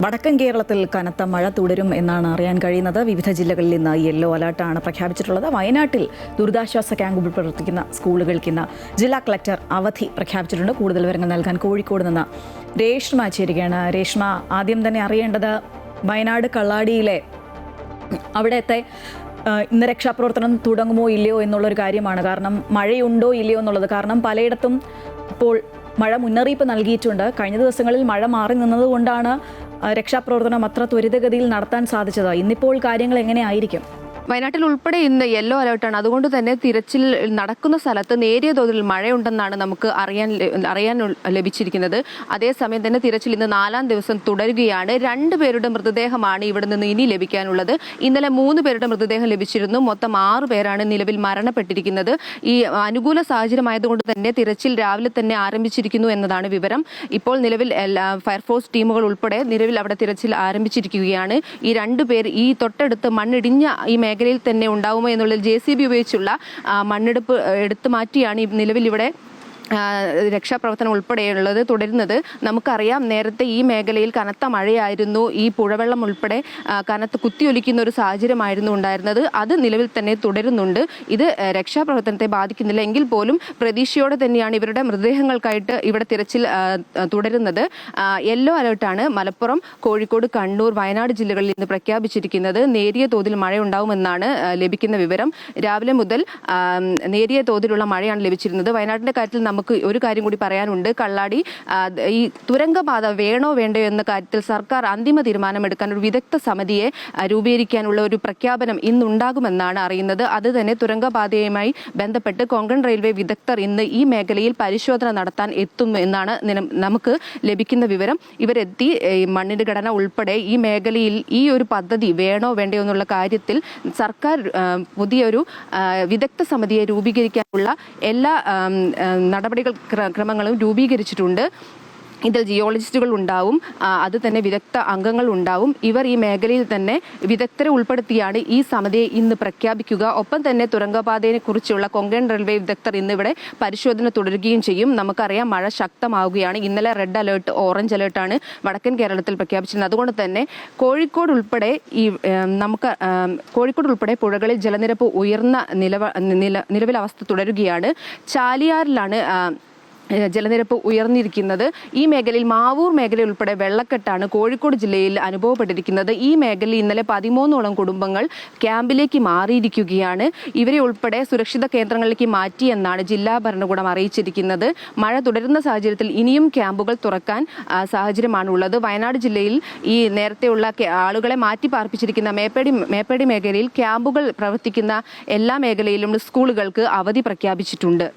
വടക്കൻ കേരളത്തിൽ കനത്ത മഴ തുടരും എന്നാണ് അറിയാൻ കഴിയുന്നത്. വിവിധ ജില്ലകളിൽ ഇന്ന് യെല്ലോ അലർട്ടാണ് പ്രഖ്യാപിച്ചിട്ടുള്ളത്. വയനാട്ടിൽ ദുരിതാശ്വാസ ക്യാമ്പുകൾ പ്രവർത്തിക്കുന്ന സ്കൂളുകൾക്ക് ഇന്ന് ജില്ലാ കളക്ടർ അവധി പ്രഖ്യാപിച്ചിട്ടുണ്ട്. കൂടുതൽ വിവരങ്ങൾ നൽകാൻ കോഴിക്കോട് നിന്ന് രേഷ്മ ചേരുകയാണ്. രേഷ്മ, ആദ്യം തന്നെ അറിയേണ്ടത് വയനാട് കള്ളാടിയിലെ അവിടത്തെ ഇന്ന് രക്ഷാപ്രവർത്തനം തുടങ്ങുമോ ഇല്ലയോ എന്നുള്ളൊരു കാര്യമാണ്. കാരണം മഴയുണ്ടോ ഇല്ലയോ എന്നുള്ളത്. കാരണം പലയിടത്തും ഇപ്പോൾ മഴ മുന്നറിയിപ്പ് നൽകിയിട്ടുണ്ട്. കഴിഞ്ഞ ദിവസങ്ങളിൽ മഴ മാറി നിന്നതുകൊണ്ടാണ് രക്ഷാപ്രവർത്തനം അത്ര ത്വരിതഗതിയിൽ നടത്താൻ സാധിച്ചത്. ഇന്നിപ്പോൾ കാര്യങ്ങൾ എങ്ങനെയായിരിക്കും? വയനാട്ടിൽ ഉൾപ്പെടെ ഇന്ന് യെല്ലോ അലർട്ടാണ്. അതുകൊണ്ട് തന്നെ തിരച്ചിൽ നടക്കുന്ന സ്ഥലത്ത് നേരിയ തോതിൽ മഴയുണ്ടെന്നാണ് നമുക്ക് അറിയാൻ ലഭിച്ചിരിക്കുന്നത്. അതേസമയം തന്നെ തിരച്ചിൽ ഇന്ന് 4ാം ദിവസം തുടരുകയാണ്. 2 പേരുടെ മൃതദേഹമാണ് ഇവിടെ നിന്ന് ഇനി ലഭിക്കാനുള്ളത്. ഇന്നലെ 3 പേരുടെ മൃതദേഹം ലഭിച്ചിരുന്നു. മൊത്തം 6 പേരാണ് നിലവിൽ മരണപ്പെട്ടിരിക്കുന്നത്. ഈ അനുകൂല സാഹചര്യമായതുകൊണ്ട് തന്നെ തിരച്ചിൽ രാവിലെ തന്നെ ആരംഭിച്ചിരിക്കുന്നു എന്നതാണ് വിവരം. ഇപ്പോൾ നിലവിൽ ഫയർഫോഴ്സ് ടീമുകൾ ഉൾപ്പെടെ നിലവിൽ അവിടെ തിരച്ചിൽ ആരംഭിച്ചിരിക്കുകയാണ്. ഈ 2 പേർ ഈ തൊട്ടടുത്ത് മണ്ണിടിഞ്ഞ ഈ മേഖലയിൽ തന്നെ ഉണ്ടാവുമോ എന്നുള്ളത് JCB ഉപയോഗിച്ചുള്ള മണ്ണെടുപ്പ് എടുത്തു മാറ്റിയാണ് നിലവിൽ ഇവിടെ രക്ഷാപ്രവർത്തനം ഉൾപ്പെടെയുള്ളത് തുടരുന്നത്. നമുക്കറിയാം, നേരത്തെ ഈ മേഖലയിൽ കനത്ത മഴയായിരുന്നു. ഈ പുഴവെള്ളം ഉൾപ്പെടെ കനത്ത് കുത്തിയൊലിക്കുന്ന ഒരു സാഹചര്യമായിരുന്നു ഉണ്ടായിരുന്നത്. അത് നിലവിൽ തന്നെ തുടരുന്നുണ്ട്. ഇത് രക്ഷാപ്രവർത്തനത്തെ ബാധിക്കുന്നില്ല എങ്കിൽ പോലും പ്രതീക്ഷയോടെ തന്നെയാണ് ഇവരുടെ മൃതദേഹങ്ങൾക്കായിട്ട് ഇവിടെ തിരച്ചിൽ തുടരുന്നത്. യെല്ലോ അലർട്ടാണ് മലപ്പുറം, കോഴിക്കോട്, കണ്ണൂർ, വയനാട് ജില്ലകളിൽ ഇന്ന് പ്രഖ്യാപിച്ചിരിക്കുന്നത്. നേരിയ തോതിൽ മഴയുണ്ടാവുമെന്നാണ് ലഭിക്കുന്ന വിവരം. രാവിലെ മുതൽ നേരിയ തോതിലുള്ള മഴയാണ് ലഭിച്ചിരുന്നത്. വയനാടിന്റെ കാര്യത്തിൽ നമുക്ക് ഒരു കാര്യം കൂടി പറയാനുണ്ട്. കള്ളാടി ഈ തുരങ്കപാത വേണോ വേണ്ടയോ എന്ന കാര്യത്തിൽ സർക്കാർ അന്തിമ തീരുമാനമെടുക്കാൻ ഒരു വിദഗ്ധ സമിതിയെ രൂപീകരിക്കാനുള്ള ഒരു പ്രഖ്യാപനം ഇന്നുണ്ടാകുമെന്നാണ് അറിയുന്നത്. അത് തന്നെ തുരങ്കപാതയുമായി ബന്ധപ്പെട്ട് കൊങ്കൺ റെയിൽവേ വിദഗ്ധർ ഇന്ന് ഈ മേഖലയിൽ പരിശോധന നടത്താൻ എത്തും എന്നാണ് നമുക്ക് ലഭിക്കുന്ന വിവരം. ഇവരെത്തി മണ്ണിന്റെ ഘടന ഉൾപ്പെടെ ഈ മേഖലയിൽ ഈ ഒരു പദ്ധതി വേണോ വേണ്ടയോ എന്നുള്ള കാര്യത്തിൽ സർക്കാർ പുതിയൊരു വിദഗ്ധ സമിതിയെ രൂപീകരിക്കാനുള്ള എല്ലാ ക്രമങ്ങളും രൂപീകരിച്ചിട്ടുണ്ട്. ഇതിൽ ജിയോളജിസ്റ്റുകൾ ഉണ്ടാവും, അത് തന്നെ വിദഗ്ധ അംഗങ്ങൾ ഉണ്ടാവും. ഇവർ ഈ മേഖലയിൽ തന്നെ വിദഗ്ധരെ ഉൾപ്പെടുത്തിയാണ് ഈ സമിതിയെ ഇന്ന് പ്രഖ്യാപിക്കുക. ഒപ്പം തന്നെ തുരങ്കപാതയെ കുറിച്ചുള്ള കൊങ്കൺ റെയിൽവേ വിദഗ്ധർ ഇന്ന് ഇവിടെ പരിശോധന തുടരുകയും ചെയ്യും. നമുക്കറിയാം, മഴ ശക്തമാവുകയാണ്. ഇന്നലെ റെഡ് അലേർട്ട്, ഓറഞ്ച് അലേർട്ടാണ് വടക്കൻ കേരളത്തിൽ പ്രഖ്യാപിച്ചിരുന്നത്. അതുകൊണ്ട് തന്നെ കോഴിക്കോട് ഉൾപ്പെടെ പുഴകളിൽ ജലനിരപ്പ് ഉയർന്ന നിലവിലവസ്ഥ തുടരുകയാണ്. ചാലിയാറിലാണ് ജലനിരപ്പ് ഉയർന്നിരിക്കുന്നത്. ഈ മേഖലയിൽ മാവൂർ മേഖല ഉൾപ്പെടെ വെള്ളക്കെട്ടാണ് കോഴിക്കോട് ജില്ലയിൽ അനുഭവപ്പെട്ടിരിക്കുന്നത്. ഈ മേഖലയിൽ ഇന്നലെ 13ഓളം കുടുംബങ്ങൾ ക്യാമ്പിലേക്ക് മാറിയിരിക്കുകയാണ്. ഇവരെ ഉൾപ്പെടെ സുരക്ഷിത കേന്ദ്രങ്ങളിലേക്ക് മാറ്റിയെന്നാണ് ജില്ലാ ഭരണകൂടം അറിയിച്ചിരിക്കുന്നത്. മഴ തുടരുന്ന സാഹചര്യത്തിൽ ഇനിയും ക്യാമ്പുകൾ തുറക്കാൻ സാഹചര്യമാണുള്ളത്. വയനാട് ജില്ലയിൽ ഈ നേരത്തെയുള്ള ആളുകളെ മാറ്റി പാർപ്പിച്ചിരിക്കുന്ന മേപ്പേടി മേഖലയിൽ ക്യാമ്പുകൾ പ്രവർത്തിക്കുന്ന എല്ലാ മേഖലയിലും സ്കൂളുകൾക്ക് അവധി പ്രഖ്യാപിച്ചിട്ടുണ്ട്.